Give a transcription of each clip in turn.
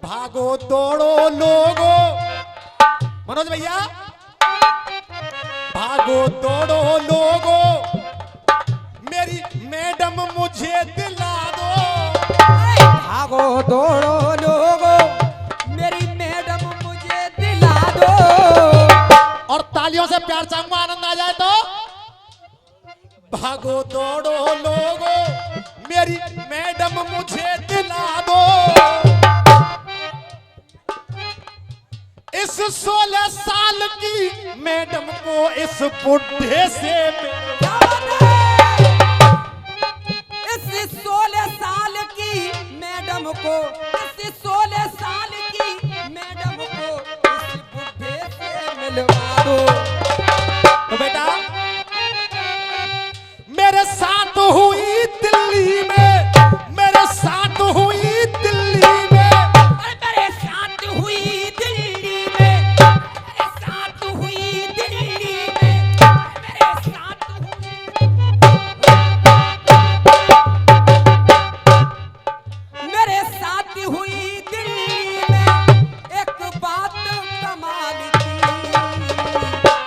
भागो दौड़ो लोगो, मनोज भैया, भागो दौड़ो लोगो, मेरी मैडम मुझे दिला दो। भागो दौड़ो लोगो, मेरी मैडम मुझे दिला दो। और तालियों से प्यार चाहूंगा, आनंद आ जाए तो। भागो दौड़ो लोगो, मेरी मैडम मुझे दिला दो। इस 16 साल की मैडम को इस बुढ़े से इस 16 साल की मैडम को, इस 16 साल की मैडम को इस बुढ़े से मिलवा दो। तो बेटा मेरे साथ हुई दिल्ली में, मेरे साथ हुई दिल्ली में, मेरे साथ हुई दिल्ली में, मेरे साथ हुई दिल्ली में, मेरे साथ मेरे साथ हुई दिल्ली में एक बात कमाल की।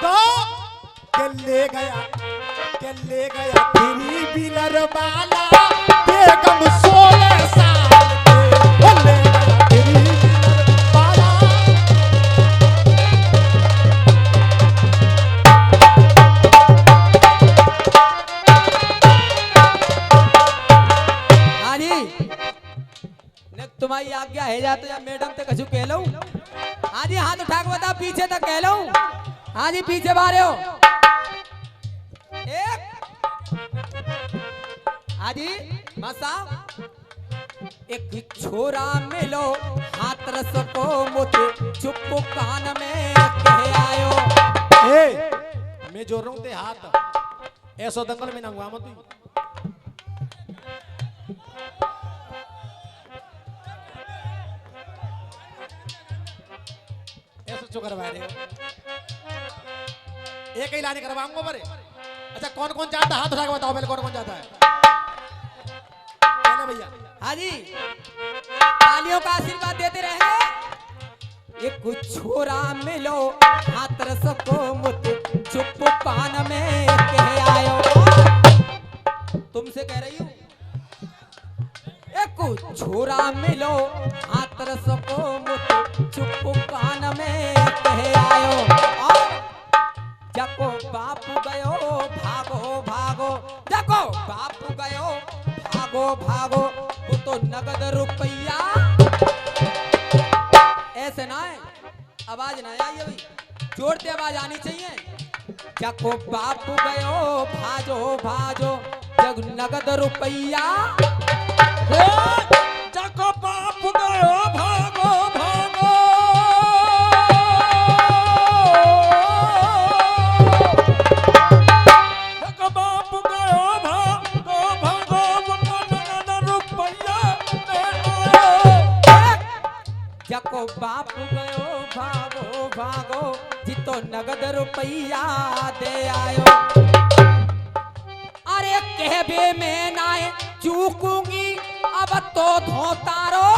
तो के ले गया थ्री व्हीलर वाला बेगम 16 साल के, वो ले गया थ्री व्हीलर वाला। हाँ जी, ने तुम्हारी आज्ञा है जा तो या मैडम ते कछु कह लूं। हाँ जी, हाथ उठा के बता पीछे तक कह लूं। हाँ जी, पीछे बारे हो एक। हाँ जी मसा, एक छोरा मिलो हाथ रस को मुझे चुप कान में कह आयो। ए मैं जोर रहा हूं ते हाथ ऐसो दंगल में नंगवा मत। ऐसे चो करवा रहे हो, एक ही लाने करवाऊंगा बरे। अच्छा कौन कौन चाहता है हाथ उठा के बताओ पहले, कौन कौन चाहता है कहना भैया। हाँ जी, तालियों का आशीर्वाद देते रहे। एक छोरा मिलो हाथ रस को मुझे चुप कान में कह आयो। तुमसे कह रही हूँ, एक छोरा मिलो हाथ रस को मुझे चुप कान में कह आयो। जको बाप गयो भागो भागो, जको बाप गयो भागो भागो, वो तो नगद रुपया। ऐसे ना है, आवाज ना आई अभी, जोड़ते आवाज आनी चाहिए। जको बाप गयो भाजो भाजो, जग नगद रुपया। जको बाप गयो भागो भागो, जको बाप गयो भागो भागो, वो नगद रुपया ले आयो। जको बाप गयो भागो भागो, जितो नगद रुपया दे आयो। अरे कहबे में ना चूकूंगी अब तो धोतारो।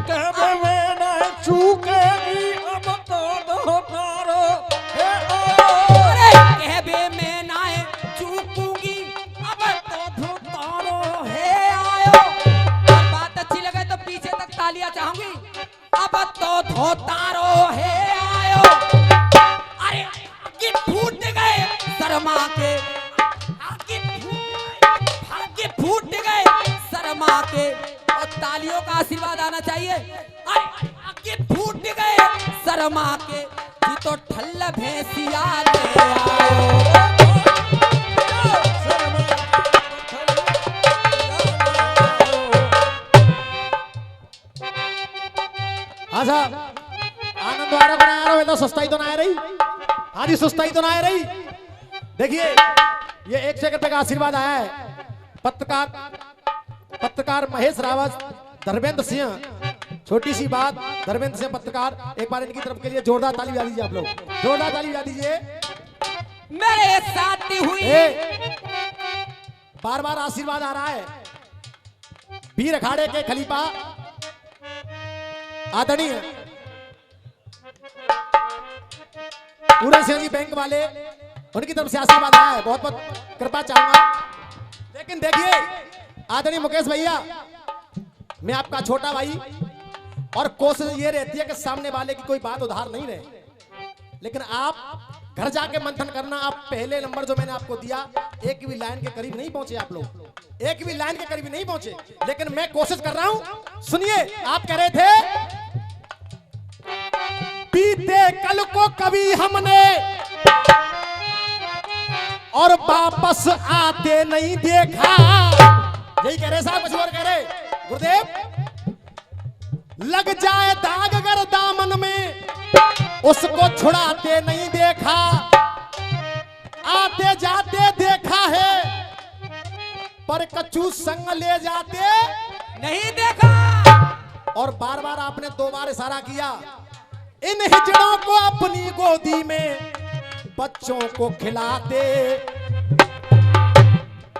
कहबे में ना चूकेगी अब तो धोतारो। अरे कहबे में ना चूकूंगी अब तो धोतारो है आयो। बात अच्छी लगे तो पीछे तक तालियां चाहूंगी। अब तो धोतारो है आयो। अरे आगे फूट गए शर्मा के, आगे फूट गए शर्मा के। और तालियों का आशीर्वाद आना चाहिए। आगे फूट गए शर्मा के, जी तो ठल्ल भैंसिया ले आयो। हाँ साहब, आनंद वारा को ना आ रहा हो तो सुस्ताई तो ना आ रही। हाँ जी, सुस्ताई तो ना आ रही। देखिए ये 1 रुपए का आशीर्वाद आया है पत्रकार महेश रावत, धर्मेंद्र सिंह। छोटी सी बात, धर्मेंद्र सिंह पत्रकार, एक बार इनकी तरफ के लिए जोरदार ताली बजा दीजिए। आप लोग जोरदार ताली बजा दीजिए। मेरे साथ हुई बार बार आशीर्वाद आ रहा है। वीर अखाड़े के खलीफा आदरणीय पूरे सिंह जी बैंक वाले, उनकी तरफ से आशीर्वाद आया है, बहुत बहुत कृपा चाहूंगा। लेकिन देखिए आदरणीय मुकेश भैया, मैं आपका छोटा भाई और कोशिश ये रहती है कि सामने वाले की कोई बात उधार नहीं रहे, लेकिन आप घर जाके मंथन करना। आप पहले नंबर जो मैंने आपको दिया, एक भी लाइन के करीब नहीं पहुंचे आप लोग, एक भी लाइन के करीब नहीं पहुंचे, लेकिन मैं कोशिश कर रहा हूं। सुनिए, आप कह रहे थे बीते कल को कभी हमने और वापस आते नहीं देखा। यही कह रहे साहब, कुछ और कह रहे गुरुदेव। लग जाए दाग अगर दामन में, उसको छुड़ाते नहीं देखा। आते जाते देखा है, पर कचू संग ले जाते नहीं देखा। और बार बार आपने 2 बार इशारा किया। इन हिजड़ों को अपनी गोदी में बच्चों को खिलाते।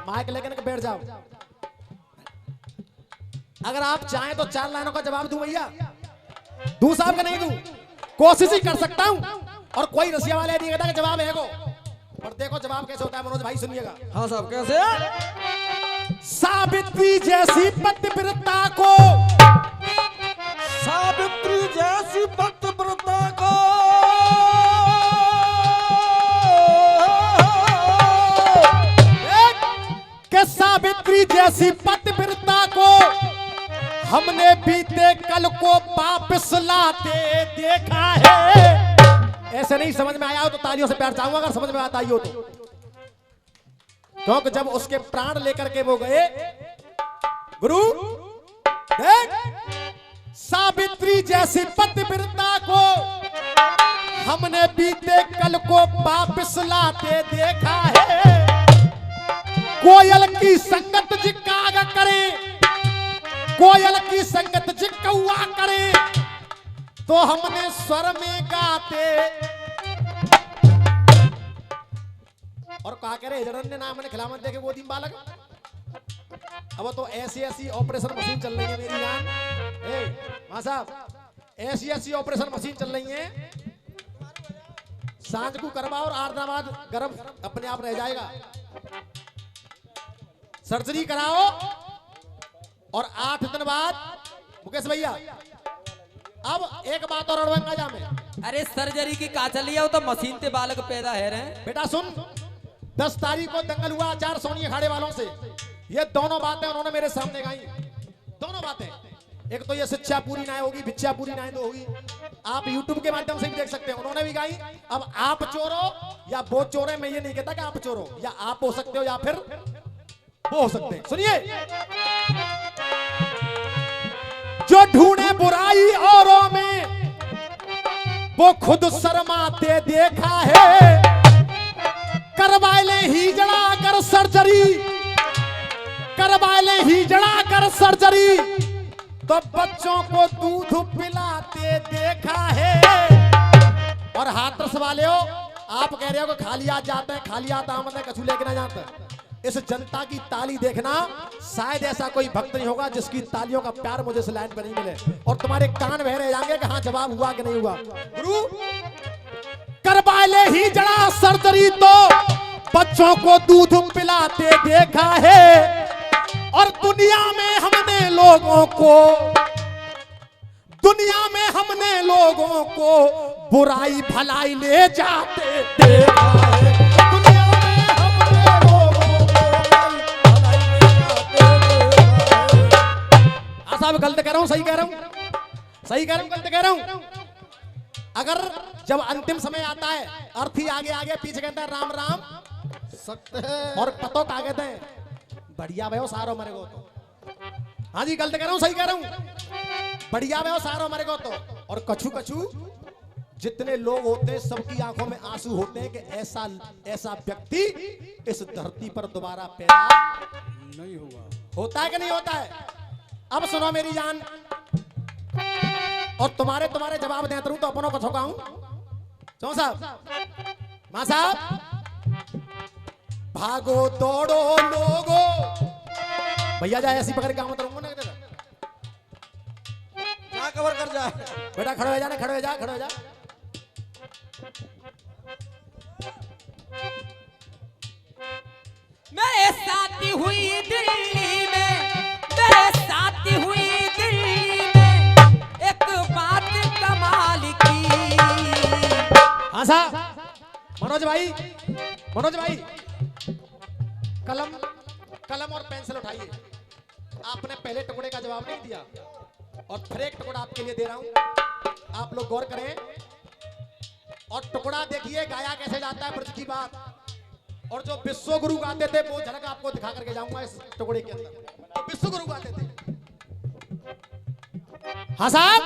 माइक लेकर बैठ जाओ। अगर आप चाहें तो 4 लाइनों का जवाब दूं भैया, दूं साहब का नहीं दूं, कोशिश ही कर सकता हूं। और कोई रसिया वाले नहीं कहता कि जवाब है को, और देखो जवाब कैसे होता है। मनोज भाई सुनिएगा। हाँ साहब, कैसे? सावित्री जैसी पतिव्रता को, सावित्री जैसी पतिव्रता को के सावित्री जैसी पतिव्रता को हमने बीते कल को वापस लाते देखा है। ऐसे नहीं समझ में आया हो तो तालियों से प्यार चाहूंगा, अगर समझ में आता ही हो तो। क्योंकि जब उसके प्राण लेकर के वो गए, गुरु देख, सावित्री जैसी पतिव्रता को हमने बीते कल को वापस लाते देखा है। कोयल की संगत जिकागा करे, कोयल की संगत जिकौआ करे, तो हमने स्वर में गाते। और कहा करे हिजड़न नाम ने खिलामत देखे वो दिन बालक। अब तो ऐसी ऑपरेशन मशीन चल रही है मेरी जान, मां साहब, ऐसी ऑपरेशन मशीन चल रही है। सांझ को करवाओ और 8 दिन बाद गर्भ अपने आप रह जाएगा। सर्जरी कराओ और 8 दिन बाद, मुकेश भैया अब एक बात और अड़वाऊंगा जा मैं। अरे सर्जरी की का चली है, वो तो मशीन से बालक पैदा है रहे। बेटा सुन, 10 तारीख को दंगल हुआ 4 सोनी अखाड़े वालों से। ये दोनों बातें उन्होंने मेरे सामने गाई, दोनों बातें। एक तो ये शिक्षा पूरी ना होगी, भिक्षा पूरी ना तो होगी। आप YouTube के माध्यम से भी देख सकते हैं, उन्होंने भी गाई। अब आप चोरो या वो चोरे, मैं ये नहीं कहता कि आप चोरो, या आप हो सकते हो या फिर वो हो सकते हैं। सुनिए, जो ढूंढे बुराई औरों में, वो खुद शर्माते देखा है। करवा ले हिजड़ा कर सर्जरी, करवा ले हिजड़ा कर सर्जरी, तो बच्चों को दूध पिलाते देखा है। और हाथरस वाले हो, आप कह रहे हो कि खाली हाथ जाते हैं, खाली हाथ आमद है, कछु लेके ना जाते। इस जनता की ताली देखना, शायद ऐसा कोई भक्त नहीं होगा जिसकी तालियों का प्यार मुझे इस लाइन पर नहीं मिले। और तुम्हारे कान बह रह जाएंगे कि हाँ जवाब हुआ कि नहीं हुआ। गुरु, करवा ले हिजड़ा सर्जरी, तो बच्चों को दूध पिलाते देखा है। और दुनिया में हमने लोगों को, दुनिया में हमने लोगों को बुराई भलाई ले जाते देखा है। दुनिया में हमने लोगों को बुराई भलाई ले जाते देखा है। साहब गलत कह रहा हूं, सही कह रहा हूं, सही कह रहा हूं, गलत कह रहा हूं? अगर जब अंतिम समय आता है, अर्थी आगे आगे पीछे कहता है राम राम सकते हैं, और पतो का कहते हैं बढ़िया भयो सारो मरे गो तो। हाँ जी, गलत कह रहा हूं, सही कह रहा हूं? बढ़िया भयो सारो मरे गो तो। और कछु कछु जितने लोग होते हैं सबकी आंखों में आंसू होते हैं कि ऐसा ऐसा व्यक्ति इस धरती पर दोबारा पैदा नहीं होगा। होता है कि नहीं होता है? अब सुनो मेरी जान, और तुम्हारे जवाब देता रहूं तो अपनों को ठोकाऊं। चौ साहब, मां साहब, भागो दौड़ो लोगो, भैया जाए ऐसी पकड़ काम करूंगा ना। कवर कर जाए। बेटा खड़े हो जा, खड़े हो जा, खड़े हो जा। मेरे साथी हुई दिल्ली में, मेरे साथी हुई दिल्ली में, एक बात कमाल की। हाँ साहब, मनोज भाई, मनोज भाई, कलम और पेंसिल उठाइए। आपने पहले टुकड़े का जवाब नहीं दिया और फिर एक टुकड़ा आपके लिए दे रहा हूं, आप लोग गौर करें और टुकड़ा देखिए गाया कैसे जाता है ब्रज की बात। और जो विश्व गुरु गाते थे वो झलक आपको दिखा करके जाऊंगा इस टुकड़े के अंदर। तो विश्व गुरु गाते थे। हाँ साहब,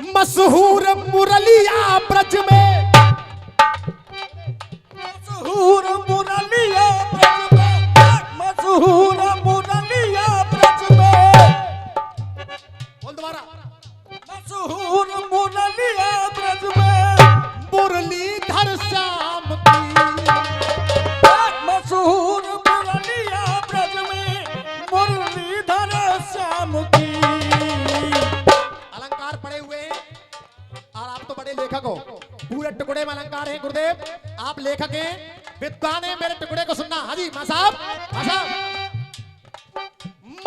मशहूर मुरलिया ब्रज में, मशहूर मुरलिया ब्रज में, मशहूर मुरलिया ब्रज में। बोल दोबारा। मशहूर मुरलिया ब्रज में, मुरलीधर श्याम की। मशहूर मुरलिया ब्रज में, मुरलीधर श्याम की। अलंकार पड़े हुए हैं और आप तो बड़े लेखक हो, पूरे टुकड़े में अलंकार हैं। गुरुदेव आप लेखक हैं, विद्वान हैं, मेरे टुकड़े को सुनना। हाँ जी मां साहब, मां साहब।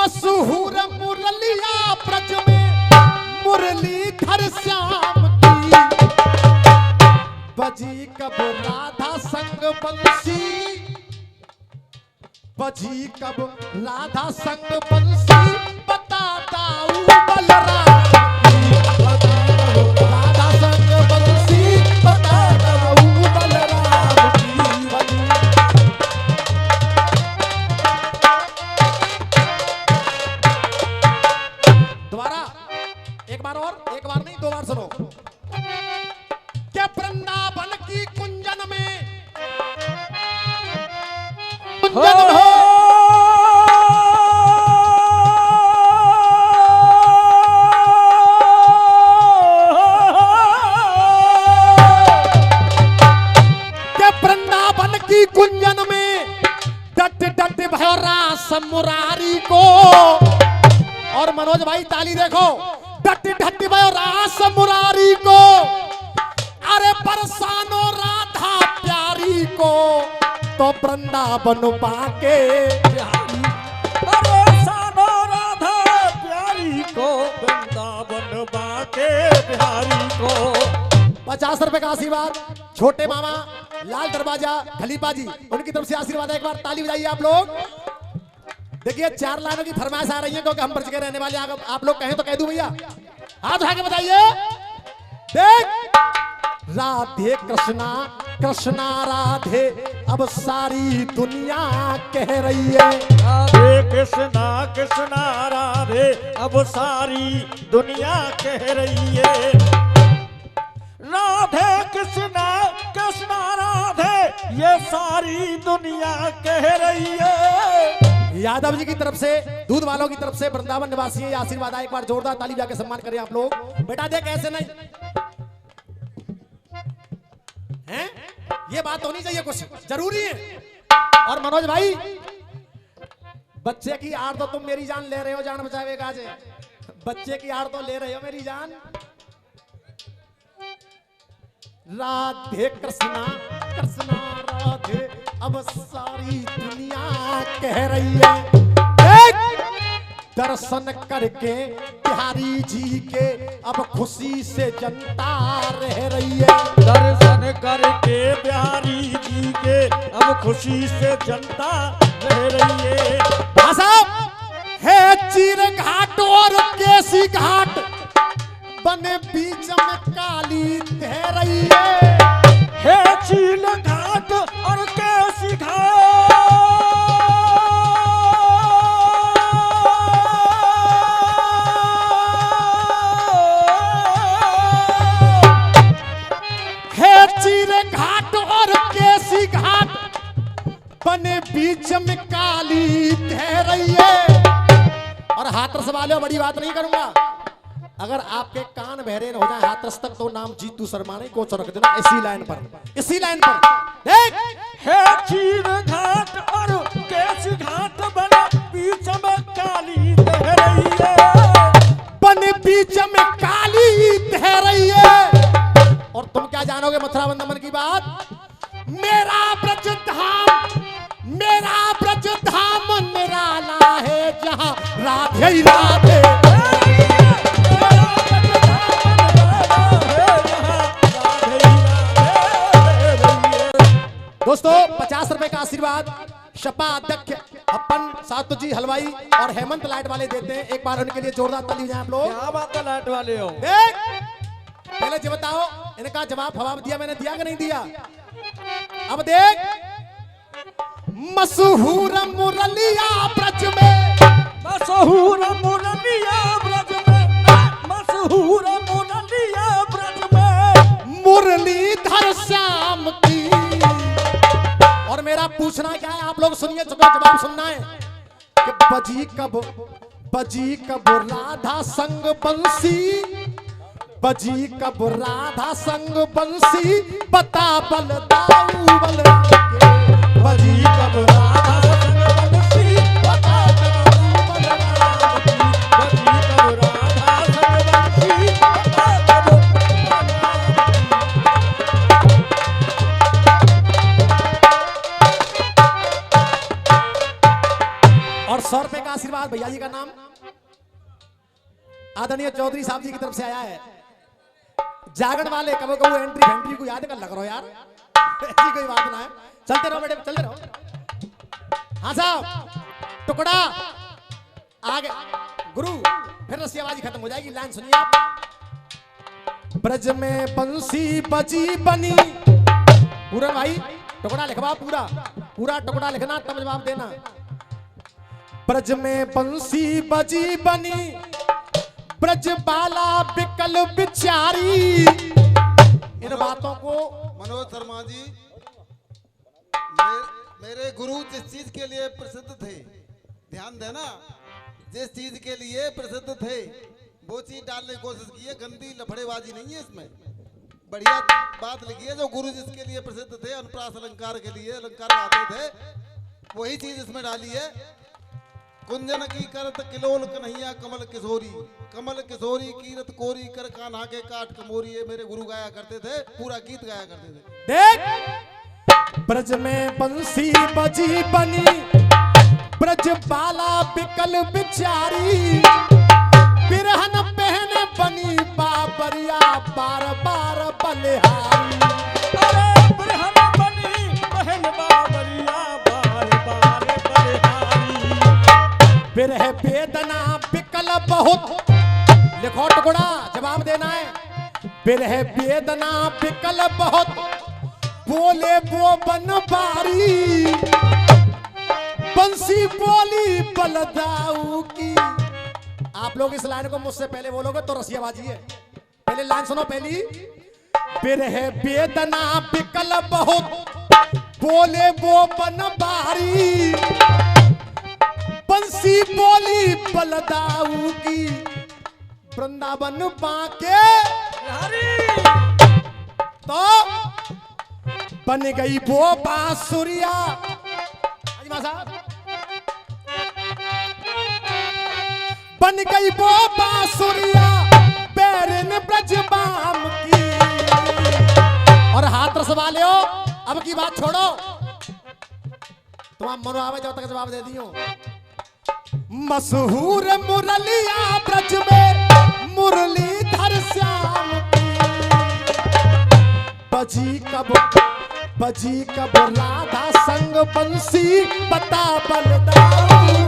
मशहूर मुरलिया ब्रज में, मुरलीधर श्याम की। बजी कब राधा संग बंसी, बजी कब राधा संग बंसी, बताता हूँ बलराम की। राधा संग बंसी, बताता हूँ बलराम की। दोबारा एक बार और, एक बार नहीं 2 बार सुनो। क्या वृंदावन की कुंजन में, कुंजन में वृंदावन की कुंजन में डट डट भयो रास मुरारी को। और मनोज भाई ताली देखो, डट डट भयो रास मुरारी को। अरे बरसानो राधा प्यारी को, तो वृंदावन पाके बिहारी, बरसानो राधा प्यारी को, वृंदावन बाके बिहारी को। 50 रुपए का आशीर्वाद छोटे मामा लाल दरवाजा खलीफा जी, उनकी तरफ से आशीर्वाद है। एक बार ताली बजाइए आप लोग। देखिए 4 लाइनों की फरमाइश आ रही है क्योंकि हम ब्रज के रहने वाले। आप लोग कहें तो कह दूं भैया, हाथ उठा के बताइए। देख राधे कृष्णा, कृष्णा राधे, अब सारी दुनिया कह रही है। राधे कृष्णा, कृष्णा राधे, अब सारी दुनिया कह रही है। राधे कृष्णा, कृष्णा राधे, ये सारी दुनिया कह रही है। यादव जी की तरफ से, दूध वालों की तरफ से वृंदावन निवासी ये आशीर्वाद है। एक बार जोरदार ताली बजा के सम्मान करें आप लोग। बेटा देख ऐसे नहीं हैं, ये बात होनी चाहिए, कुछ जरूरी है। और मनोज भाई, बच्चे की आड़ तो तुम मेरी जान ले रहे हो, जान बचावे का जे। बच्चे की आड़ तो ले रहे हो मेरी जान। राधे कृष्णा, कृष्णा राधे, अब सारी दुनिया कह रही है। दर्शन करके बिहारी जी के अब खुशी से जनता रह रही है। दर्शन करके बिहारी जी के अब खुशी से जनता रह रही है। हाँ साहब, है चीर घाट और केसी घाट, बने बीच में काली तह रही है चील घाट और केसी घाट, है चीर घाट और केसी घाट, बने बीच में काली तह रही है। और हाथरस वाले बड़ी बात नहीं करूंगा, अगर आपके कान बहरे हो जाए हाथरस तक तो नाम जीतू शर्मा नहीं कोच रख देना इसी लाइन पर, इसी लाइन पर। देख है चील घाट और केसी घाट बने बीच में काली तह रही है। बात, मेरा ब्रज धाम निराला है जहां राधे ही राधे। दोस्तों 50 रुपए का आशीर्वाद शपा अध्यक्ष अपन सातु जी हलवाई और हेमंत लाइट वाले देते हैं। एक बार उनके लिए जोरदार ताली बजाएं आप लोग। क्या बात है लाइट वाले हो। देख पहले ये बताओ, इनका जवाब फवाब दिया मैंने, दिया कि नहीं दिया? अब देख, मशहूर मुरलिया ब्रज में, मशहूर मुरलिया ब्रज में, मशहूर मुरलिया ब्रज में, मुरलीधर श्याम की। और मेरा पूछना क्या है, आप लोग सुनिए, जवाब सुनना है कि बजी कब राधा संग बंसी, बजी कब राधा संग बंसी, बता बलदाऊ बलराम के। बजी कब राधा संग बंसी, बता बलदाऊ बलराम की। बजी कब राधा संग बंसी, बता बलदाऊ की। और 100 रुपए का आशीर्वाद भैया जी का नाम आदरणीय चौधरी साहब जी की तरफ से आया है। जागरण वाले कबो कबो एंट्री को याद कर लग रहा यार, ऐसी कोई बात ना है। चलते रहो बेटे, चलते रहो। हाँ साहब, टुकड़ा आगे गुरु, फिर रस्सियाबाजी खत्म हो जाएगी। लाइन सुनिए आप। ब्रज में बंसी बजी बनी, पूरा भाई टुकड़ा लिखवा, पूरा टुकड़ा लिखना तब जवाब देना। ब्रज में बंसी बजी बनी, ब्रज बाला बिकल बिचारी। इन बातों को मनोज शर्मा जी, मेरे गुरु जिस चीज के लिए प्रसिद्ध थे, ध्यान देना, जिस चीज के लिए प्रसिद्ध थे वो चीज डालने की कोशिश की है। गंदी लफड़ेबाजी नहीं है इसमें, बढ़िया बात लिखी है। जो गुरु जिसके लिए प्रसिद्ध थे, अनुप्रास अलंकार के लिए अलंकार गाते थे, वही चीज इसमें डाली है। कुंजन की करत किलोल कन्हैया कमल किशोरी, कमल किशोरी कीरत कोरी कर कान्हा के काट कमोरी। ये मेरे गुरु गाया करते थे, पूरा गीत गाया करते थे। देख, ब्रज में बंसी बजी बनी, ब्रज बाला बिकल बिचारी। बिरहन पहने बनी बाबरिया, बार बार बलिहारी। अरे बिरहन बनी बहन बाबरिया, बार बार बलिहारी। बिरह बेदना बिकल बहुत, लिखो टुकड़ा, जवाब देना है। बिरह बेदना बिकल बहुत, बोले वो बनबारी। बंसी बोली बलदाऊ की। आप लोग इस लाइन को मुझसे पहले बोलोगे तो रसियाबाजी है। पहले लाइन सुनो, पहली। बिरह बेदना बिकल बहुत, बोले वो बनबारी। बंसी बोली बलदाऊ की, वृंदावन बांके तो बन गई वो बांसुरिया। बन गई वो बांसुरिया, बैरन ब्रजबाम की। और हाथ रसवा ले, अब की बात छोड़ो, तुम्हारा मनो आवे जब तक जवाब दे दियो। मशहूर मुरलिया ब्रज में, मुरलीधर श्याम की। बजी कब राधा संग बंसी, बता बलदाऊ